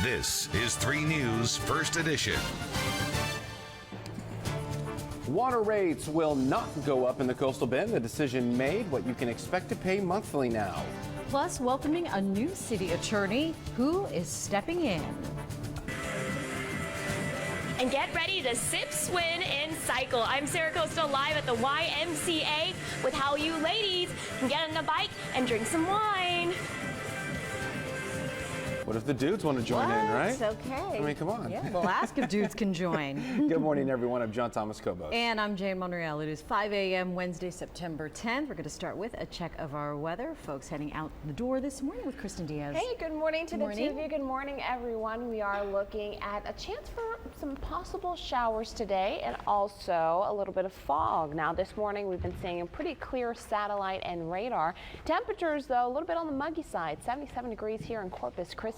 This is 3 News First Edition. Water rates will not go up in the Coastal Bend. The decision made what you can expect to pay monthly now. Plus, welcoming a new city attorney who is stepping in. And get ready to sip, swim, and cycle. I'm Sarah Costa live at the YMCA with how you ladies can get on a bike and drink some wine. What if the dudes want to join in, right? It's okay. I mean, come on. Yeah, we'll ask if dudes can join. Good morning, everyone. I'm John Thomas Cobos. And I'm Jane Monreal. It is 5 a.m. Wednesday, September 10th. We're going to start with a check of our weather. Folks heading out the door this morning with Kristen Diaz. Hey, good morning to the two of you. Good morning, everyone. We are looking at a chance for some possible showers today and also a little bit of fog. Now, this morning we've been seeing a pretty clear satellite and radar. Temperatures, though, a little bit on the muggy side, 77 degrees here in Corpus Christi.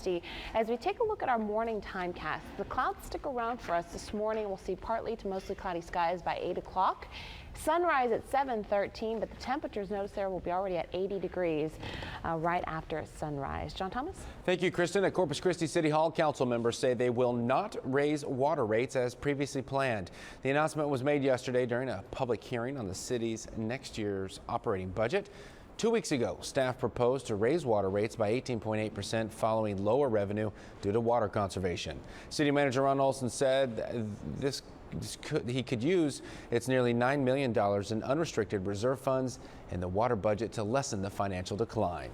As we take a look at our morning time cast, the clouds stick around for us this morning. We'll see partly to mostly cloudy skies by 8 o'clock. Sunrise at 7:13, but the temperatures, notice there, will be already at 80 degrees right after sunrise. John Thomas? Thank you, Kristen. At Corpus Christi City Hall, council members say they will not raise water rates as previously planned. The announcement was made yesterday during a public hearing on the city's next year's operating budget. 2 weeks ago, staff proposed to raise water rates by 18.8% following lower revenue due to water conservation. City Manager Ron Olson said he could use its nearly $9 million in unrestricted reserve funds in the water budget to lessen the financial decline.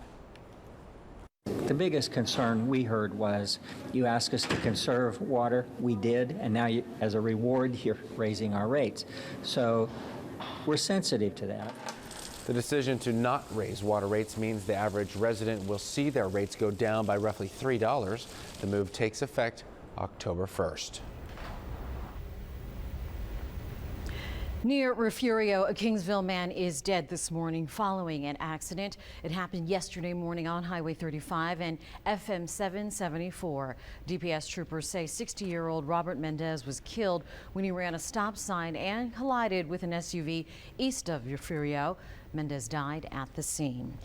The biggest concern we heard was you asked us to conserve water. We did, and now as a reward, you're raising our rates. So we're sensitive to that. The decision to not raise water rates means the average resident will see their rates go down by roughly $3. The move takes effect October 1st. Near Refugio, a Kingsville man is dead this morning following an accident. It happened yesterday morning on Highway 35 and FM 774. DPS troopers say 60-year-old Robert Mendez was killed when he ran a stop sign and collided with an SUV east of Refugio. Mendez died at the scene.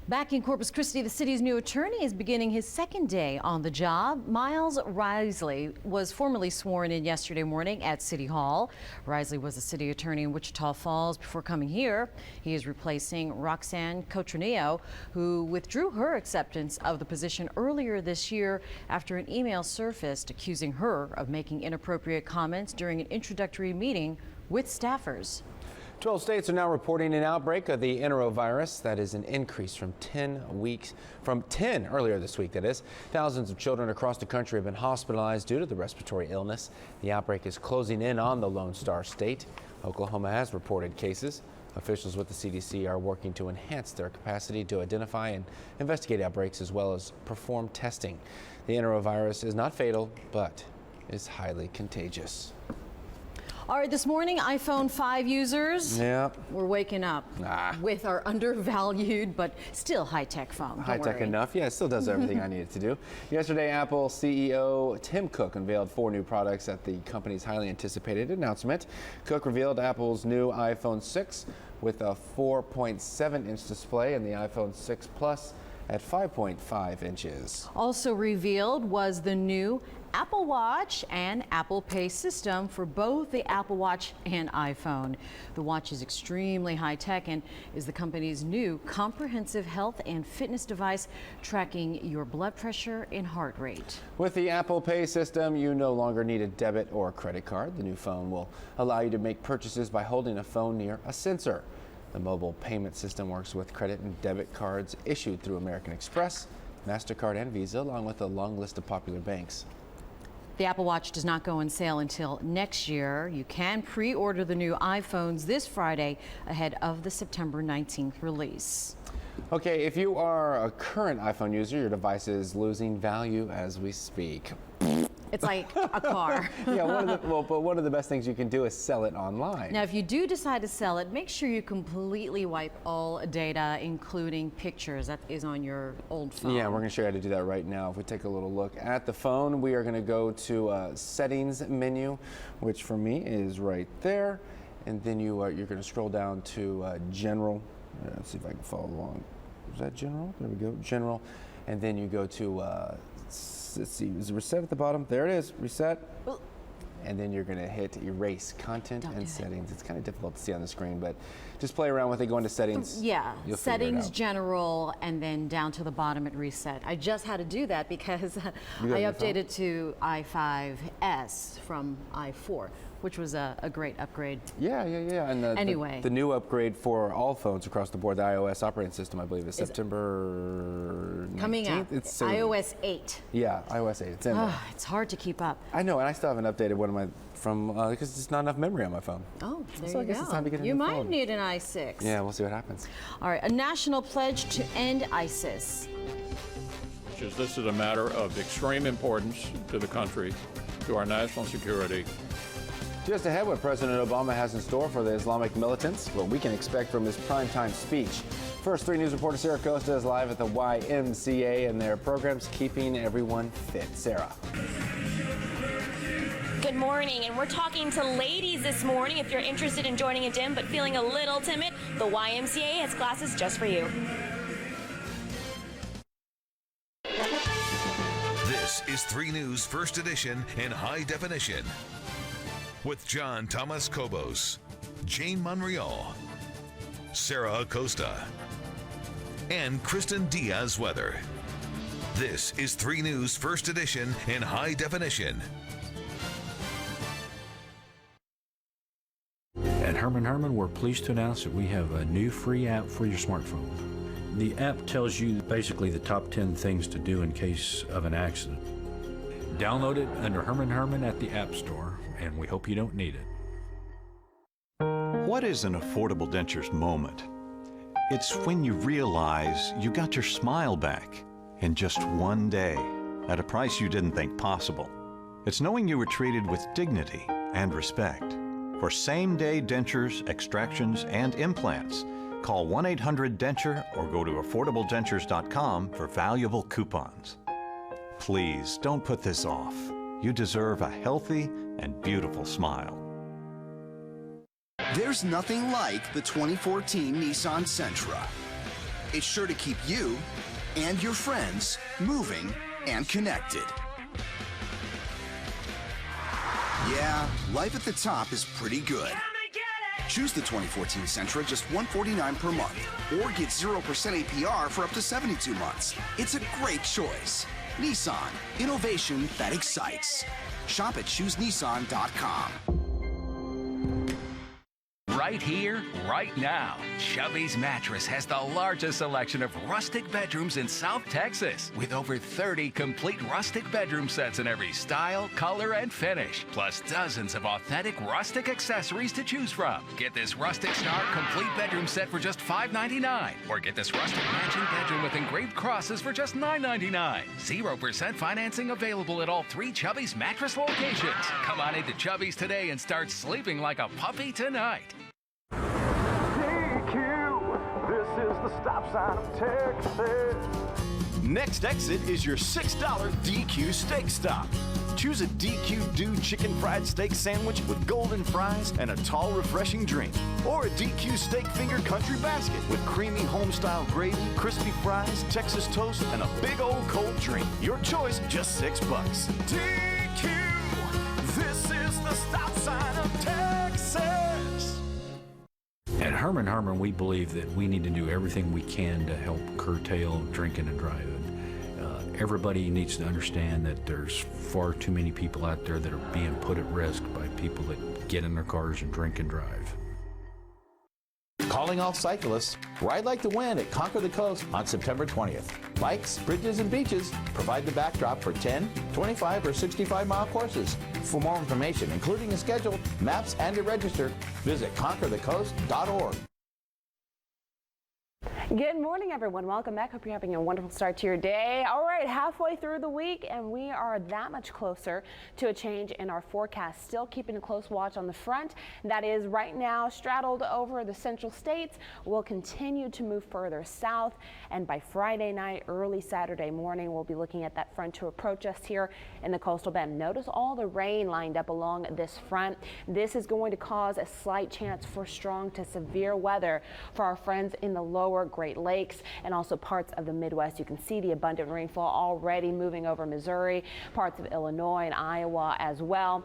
Back in Corpus Christi, the city's new attorney is beginning his second day on the job. Miles Risley was formally sworn in yesterday morning at City Hall. Risley was a city attorney in Wichita Falls before coming here. He is replacing Roxanne Cotronillo, who withdrew her acceptance of the position earlier this year after an email surfaced accusing her of making inappropriate comments during an introductory meeting with staffers. 12 states are now reporting an outbreak of the enterovirus. That is an increase from 10 earlier this week, that is. Thousands of children across the country have been hospitalized due to the respiratory illness. The outbreak is closing in on the Lone Star State. Oklahoma has reported cases. Officials with the CDC are working to enhance their capacity to identify and investigate outbreaks as well as perform testing. The enterovirus is not fatal, but is highly contagious. All right, this morning, iPhone 5 users, Yep. we're waking up with our undervalued but still high-tech phone. Don't High-tech worry. enough. Yeah, it still does everything I need it to do. Yesterday, Apple CEO Tim Cook unveiled 4 new products at the company's highly anticipated announcement. Cook revealed Apple's new iPhone 6 with a 4.7-inch display and the iPhone 6 Plus at 5.5 inches. Also revealed was the new Apple Watch and Apple Pay system for both the Apple Watch and iPhone. The watch is extremely high-tech and is the company's new comprehensive health and fitness device tracking your blood pressure and heart rate. With the Apple Pay system, you no longer need a debit or credit card. The new phone will allow you to make purchases by holding a phone near a sensor. The mobile payment system works with credit and debit cards issued through American Express, MasterCard, and Visa, along with a long list of popular banks. The Apple Watch does not go on sale until next year. You can pre-order the new iPhones this Friday ahead of the September 19th release. Okay, if you are a current iPhone user, your device is losing value as we speak. It's like a car. Yeah, one of the best things you can do is sell it online. Now, if you do decide to sell it, make sure you completely wipe all data, including pictures that is on your old phone. Yeah, we're going to show you how to do that right now. If we take a little look at the phone, we are going to go to settings menu, which for me is right there. And then you're going to scroll down to general. Let's see if I can follow along. Is that general? There we go, general. And then you go to let's see, is it reset at the bottom? There it is, reset. And then you're going to hit erase content and settings. It's kind of difficult to see on the screen, but just play around with it, go into settings. Yeah, you'll figure it settings, out. general, and then down to the bottom at reset. I just had to do that because I updated to i5S from i4, which was a great upgrade. Yeah. And Anyway. the new upgrade for all phones across the board, the iOS operating system, I believe, is September 19th. Coming out, It's soon. iOS 8. Yeah, iOS 8. It's in there. It's hard to keep up. I know, and I still haven't updated one of my because there's not enough memory on my phone. Oh, there So I you guess go. it's time to get a You new might phone. need an i6. Yeah, we'll see what happens. All right, a national pledge to end ISIS. This is a matter of extreme importance to the country, to our national security. Just ahead, what President Obama has in store for the Islamic militants, what we can expect from his primetime speech. First, 3 News reporter Sarah Costa is live at the YMCA and their programs keeping everyone fit. Sarah. Good morning, and we're talking to ladies this morning. If you're interested in joining a gym but feeling a little timid, the YMCA has classes just for you. This is 3 News First Edition in high definition with John Thomas Kobos, Jane Monreal, Sarah Acosta, and Kristen Diaz Weather. This is 3 News First Edition in high definition. At Herman Herman, we're pleased to announce that we have a new free app for your smartphone. The app tells you basically the top 10 things to do in case of an accident. Download it under Herman Herman at the App Store, and we hope you don't need it. What is an Affordable Dentures moment? It's when you realize you got your smile back in just one day at a price you didn't think possible. It's knowing you were treated with dignity and respect. For same-day dentures, extractions, and implants, call 1-800-DENTURE or go to affordabledentures.com for valuable coupons. Please don't put this off. You deserve a healthy and beautiful smile. There's nothing like the 2014 Nissan Sentra. It's sure to keep you and your friends moving and connected. Yeah, life at the top is pretty good. Choose the 2014 Sentra just $149 per month, or get 0% APR for up to 72 months. It's a great choice. Nissan, innovation that excites. Shop at choosenissan.com. Right here, right now, Chubby's Mattress has the largest selection of rustic bedrooms in South Texas, with over 30 complete rustic bedroom sets in every style, color, and finish, plus dozens of authentic rustic accessories to choose from. Get this Rustic Star complete bedroom set for just $5.99, or get this rustic mansion bedroom with engraved crosses for just $9.99. 0% financing available at all 3 Chubby's Mattress locations. Come on into Chubby's today and start sleeping like a puppy tonight. This is the stop sign of Texas. Next exit is your $6 DQ steak stop. Choose a DQ Dude chicken fried steak sandwich with golden fries and a tall, refreshing drink. Or a DQ steak finger country basket with creamy home-style gravy, crispy fries, Texas toast, and a big old cold drink. Your choice, just $6. DQ, this is the stop sign of Texas. At Herman Herman, we believe that we need to do everything we can to help curtail drinking and driving. Everybody needs to understand that there's far too many people out there that are being put at risk by people that get in their cars and drink and drive. Calling all cyclists, ride like the wind at Conquer the Coast on September 20th. Bikes, bridges, and beaches provide the backdrop for 10, 25, or 65-mile courses. For more information, including a schedule, maps, and to register, visit conquerthecoast.org. Good morning, everyone. Welcome back. Hope you're having a wonderful start to your day. All right, halfway through the week, and we are that much closer to a change in our forecast. Still keeping a close watch on the front that is right now straddled over the central states. Will continue to move further south, and by Friday night, early Saturday morning, we'll be looking at that front to approach us here in the coastal bend. Notice all the rain lined up along this front. This is going to cause a slight chance for strong to severe weather for our friends in the lower Great Lakes and also parts of the Midwest. You can see the abundant rainfall already moving over Missouri, parts of Illinois and Iowa as well.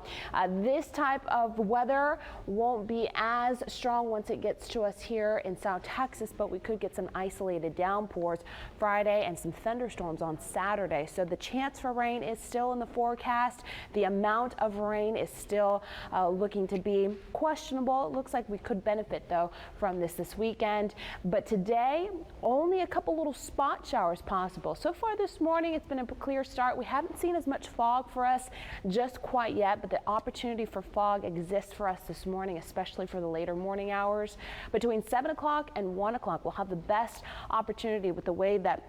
This type of weather won't be as strong once it gets to us here in South Texas, but we could get some isolated downpours Friday and some thunderstorms on Saturday. So the chance for rain is still in the forecast. The amount of rain is still looking to be questionable. It looks like we could benefit though from this weekend, but today only a couple little spot showers possible. So far this morning it's been a clear start. We haven't seen as much fog for us just quite yet, but the opportunity for fog exists for us this morning, especially for the later morning hours. Between 7 o'clock and 1 o'clock we'll have the best opportunity with the way that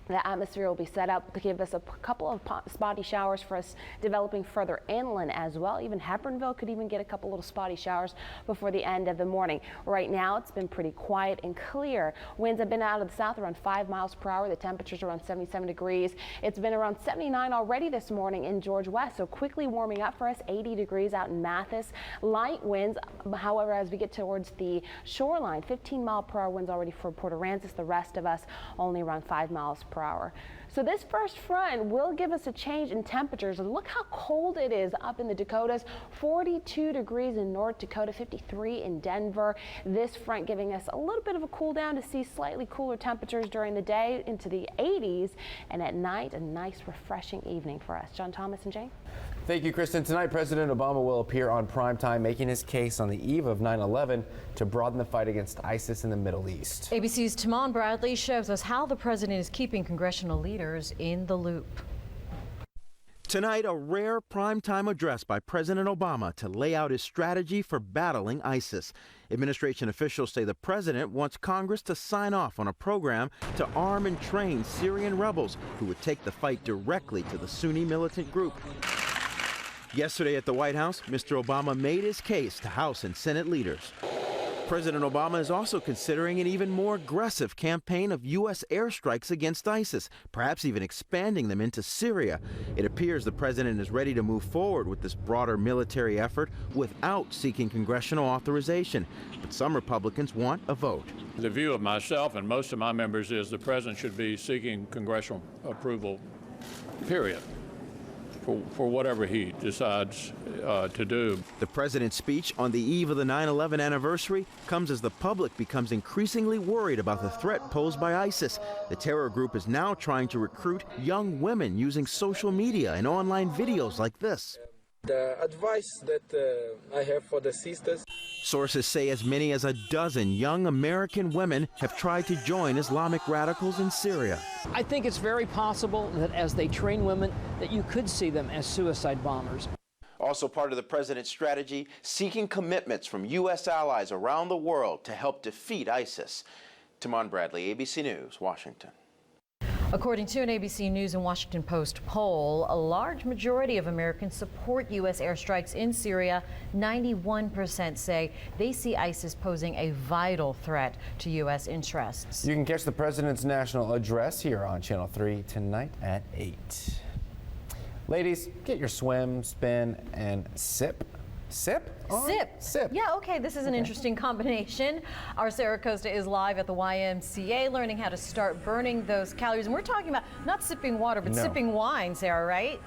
the atmosphere will be set up to give us a couple of spotty showers for us developing further inland as well. Even Hepburnville could even get a couple little spotty showers before the end of the morning. Right now it's been pretty quiet and clear. Winds have been out of the south around 5 miles per hour. The temperatures are around 77 degrees. It's been around 79 already this morning in George West, so quickly warming up for us. 80 degrees out in Mathis. Light winds, however, as we get towards the shoreline, 15-mile-per-hour winds already for Port Aransas. The rest of us only around 5 miles per hour. So this first front will give us a change in temperatures. Look how cold it is up in the Dakotas. 42 degrees in North Dakota, 53 in Denver. This front giving us a little bit of a cool down to see slightly cooler temperatures during the day into the 80s, and at night a nice refreshing evening for us. John Thomas and Jane. Thank you, Kristen. Tonight, President Obama will appear on primetime, making his case on the eve of 9/11 to broaden the fight against ISIS in the Middle East. ABC's Timon Bradley shows us how the president is keeping congressional leaders in the loop. Tonight, a rare primetime address by President Obama to lay out his strategy for battling ISIS. Administration officials say the president wants Congress to sign off on a program to arm and train Syrian rebels who would take the fight directly to the Sunni militant group. Yesterday at the White House, Mr. Obama made his case to House and Senate leaders. President Obama is also considering an even more aggressive campaign of U.S. airstrikes against ISIS, perhaps even expanding them into Syria. It appears the president is ready to move forward with this broader military effort without seeking congressional authorization. But some Republicans want a vote. The view of myself and most of my members is the president should be seeking congressional approval, period, for whatever he decides to do. The president's speech on the eve of the 9/11 anniversary comes as the public becomes increasingly worried about the threat posed by ISIS. The terror group is now trying to recruit young women using social media and online videos like this. The advice that I have for the sisters. Sources say as many as a dozen young American women have tried to join Islamic radicals in Syria. I think it's very possible that as they train women, that you could see them as suicide bombers. Also part of the president's strategy, seeking commitments from U.S. allies around the world to help defeat ISIS. Timon Bradley, ABC News, Washington. According to an ABC News and Washington Post poll, a large majority of Americans support U.S. airstrikes in Syria. 91% say they see ISIS posing a vital threat to U.S. interests. You can catch the president's national address here on Channel 3 tonight at 8. Ladies, get your swim, spin, and sip. Sip? Sip. Yeah, okay, this is an interesting combination. Our Sarah Costa is live at the YMCA learning how to start burning those calories. And we're talking about not sipping water, but sipping wine, Sarah, right?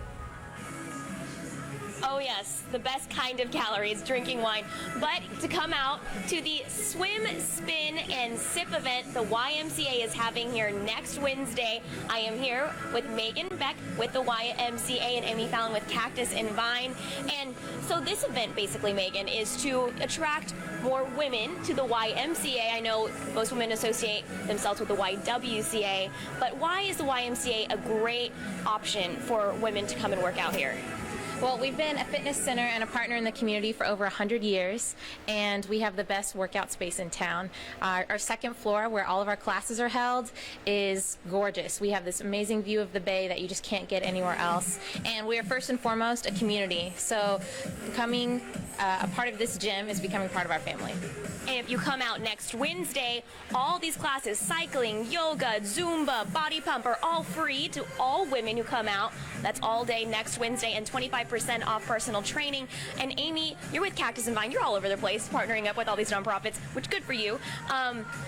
Oh yes, the best kind of calories, drinking wine. But to come out to the Swim, Spin, and Sip event the YMCA is having here next Wednesday, I am here with Megan Beck with the YMCA and Amy Fallon with Cactus and Vine. And so this event basically, Megan, is to attract more women to the YMCA. I know most women associate themselves with the YWCA, but why is the YMCA a great option for women to come and work out here? Well, we've been a fitness center and a partner in the community for over 100 years, and we have the best workout space in town. Our second floor, where all of our classes are held, is gorgeous. We have this amazing view of the bay that you just can't get anywhere else, and we are first and foremost a community. So becoming a part of this gym is becoming part of our family. And if you come out next Wednesday, all these classes, cycling, yoga, Zumba, body pump, are all free to all women who come out. That's all day next Wednesday, and 25% 25% off personal training. And Amy, you're with Cactus and Vine. You're all over the place, partnering up with all these nonprofits, which good for you.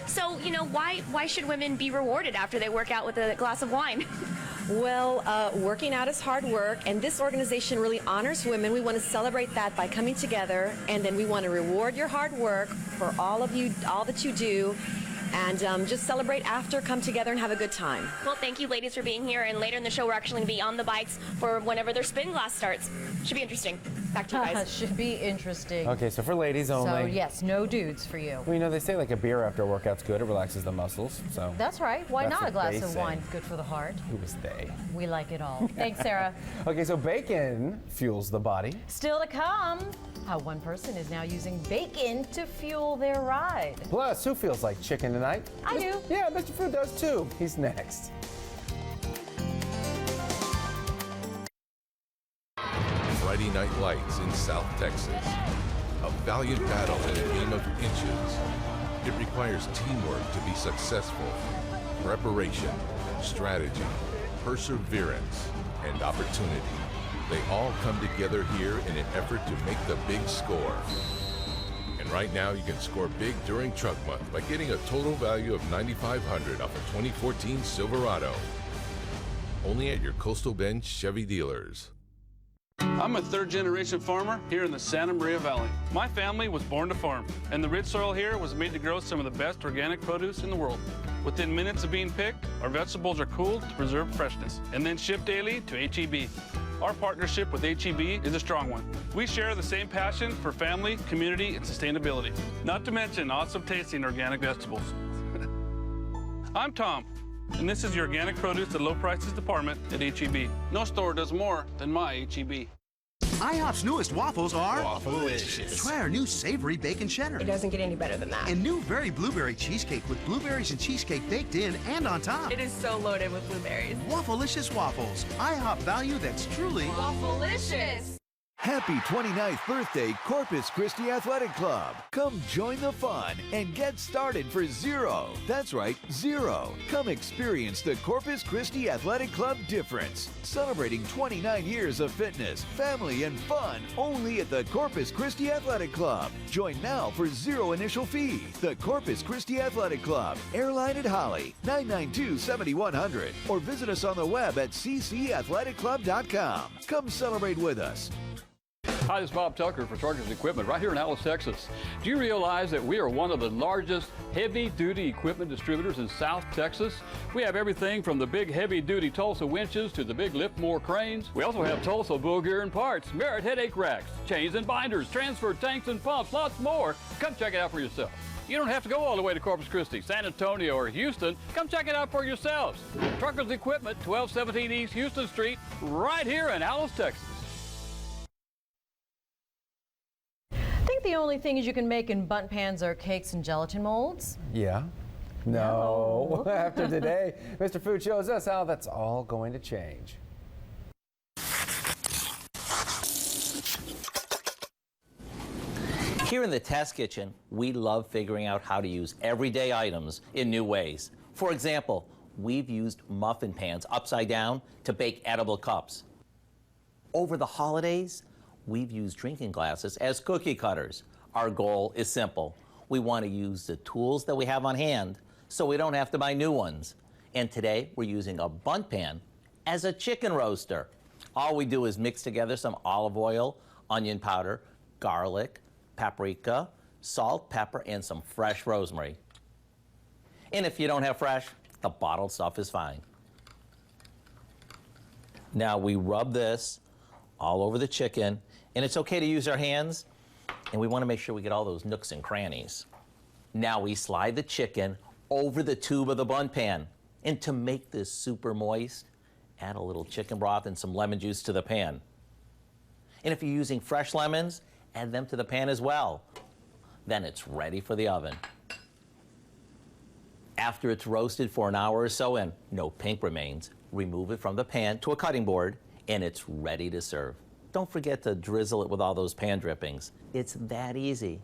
So, you know, why should women be rewarded after they work out with a glass of wine? Well, working out is hard work, and this organization really honors women. We want to celebrate that by coming together, and then we want to reward your hard work for all of you, all that you do, and just celebrate after, come together and have a good time. Well, thank you ladies for being here, and later in the show we're actually going to be on the bikes for whenever their spin class starts. Should be interesting. Back to you guys. Should be interesting. Okay, so for ladies only. So yes, no dudes for you. Well, you know, they say like a beer after a workout's good. It relaxes the muscles. So That's right. Why That's not a what glass they of say. wine? Good for the heart. Who is they? We like it all. Thanks, Sarah. Okay, so bacon fuels the body. Still to come, how one person is now using bacon to fuel their ride. Plus, who feels like chicken tonight? I do. Yeah, Mr. Food does too. He's next. Friday Night Lights in South Texas. A valiant battle in a game of inches. It requires teamwork to be successful. Preparation, strategy, perseverance, and opportunity. They all come together here in an effort to make the big score. And right now you can score big during Truck Month by getting a total value of $9,500 off a 2014 Silverado. Only at your Coastal Bend Chevy dealers. I'm a third-generation farmer here in the Santa Maria Valley. My family was born to farm, and the rich soil here was made to grow some of the best organic produce in the world. Within minutes of being picked, our vegetables are cooled to preserve freshness, and then shipped daily to H-E-B. Our partnership with H-E-B is a strong one. We share the same passion for family, community, and sustainability, not to mention awesome-tasting organic vegetables. I'm Tom, and this is your organic produce at low prices department at H-E-B. No store does more than my H-E-B. IHOP's newest waffles are Waffleicious. Try our new savory bacon cheddar. It doesn't get any better than that. And new berry blueberry cheesecake with blueberries and cheesecake baked in and on top. It is so loaded with blueberries. Waffleicious waffles. IHOP value that's truly Waffleicious. Happy 29th birthday, Corpus Christi Athletic Club. Come join the fun and get started for $0. That's right, $0. Come experience the Corpus Christi Athletic Club difference. Celebrating 29 years of fitness, family, and fun only at the Corpus Christi Athletic Club. Join now for $0 initial fee. The Corpus Christi Athletic Club, Airline at Holly, 992-7100. Or visit us on the web at ccathleticclub.com. Come celebrate with us. Hi, this is Bob Tucker for Truckers Equipment right here in Alice, Texas. Do you realize that we are one of the largest heavy-duty equipment distributors in South Texas? We have everything from the big heavy-duty Tulsa winches to the big Liftmore cranes. We also have Tulsa bull gear and parts, Merritt headache racks, chains and binders, transfer tanks and pumps, lots more. Come check it out for yourself. You don't have to go all the way to Corpus Christi, San Antonio, or Houston. Come check it out for yourselves. Truckers Equipment, 1217 East Houston Street, right here in Alice, Texas. I think the only things you can make in bundt pans are cakes and gelatin molds. Yeah. No. After today, Mr. Food shows us how that's all going to change. Here in the Test Kitchen, we love figuring out how to use everyday items in new ways. For example, we've used muffin pans upside down to bake edible cups. Over the holidays, we've used drinking glasses as cookie cutters. Our goal is simple. We want to use the tools that we have on hand so we don't have to buy new ones. And today, we're using a bundt pan as a chicken roaster. All we do is mix together some olive oil, onion powder, garlic, paprika, salt, pepper, and some fresh rosemary. And if you don't have fresh, the bottled stuff is fine. Now we rub this all over the chicken, and it's okay to use our hands, and we want to make sure we get all those nooks and crannies. Now we slide the chicken over the tube of the bundt pan, and to make this super moist, add a little chicken broth and some lemon juice to the pan. And if you're using fresh lemons, add them to the pan as well. Then it's ready for the oven. After it's roasted for an hour or so and no pink remains, remove it from the pan to a cutting board, and it's ready to serve. Don't forget to drizzle it with all those pan drippings. It's that easy.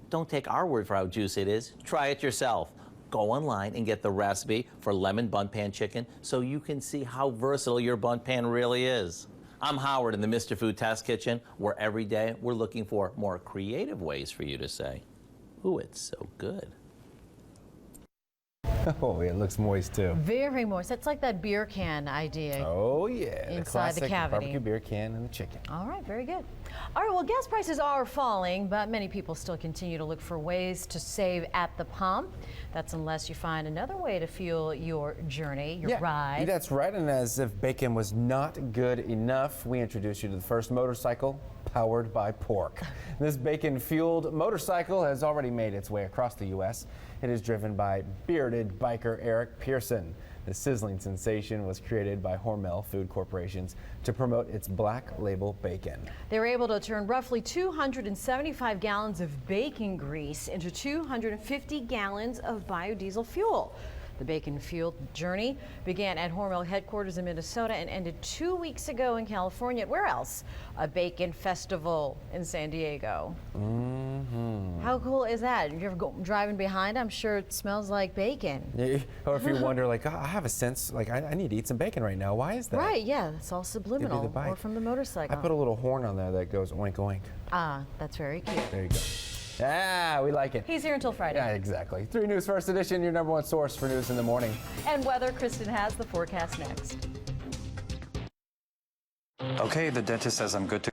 Don't take our word for how juicy it is. Try it yourself. Go online and get the recipe for lemon bundt pan chicken so you can see how versatile your bundt pan really is. I'm Howard in the Mr. Food Test Kitchen, where every day we're looking for more creative ways for you to say, ooh, it's so good. Oh, it looks moist too. Very moist. That's like that beer can idea. Oh yeah, Inside the classic cavity. barbecue beer can and the chicken. All right, very good. All right, well, gas prices are falling, but many people still continue to look for ways to save at the pump. That's unless you find another way to fuel your journey, your ride. That's right, and as if bacon was not good enough, we introduce you to the first motorcycle powered by pork. This bacon-fueled motorcycle has already made its way across the U.S. It is driven by bearded biker Eric Pearson. The sizzling sensation was created by Hormel Food Corporations to promote its black label bacon. They were able to turn roughly 275 gallons of bacon grease into 250 gallons of biodiesel fuel. The bacon-fueled journey began at Hormel headquarters in Minnesota and ended 2 weeks ago in California. Where else? A bacon festival in San Diego. How cool is that? If you're driving behind, I'm sure it smells like bacon. Yeah, or if you wonder, like, oh, I have a sense, like, I need to eat some bacon right now. Why is that? Right, yeah, it's all Give me subliminal the bite. or from the motorcycle. I put a little horn on there that goes oink oink. Ah, that's very cute. There you go. Ah, we like it. He's here until Friday. Yeah, exactly. 3 News First Edition, your #1 source for news in the morning. And weather, Kristen has the forecast next. Okay, the dentist says I'm good to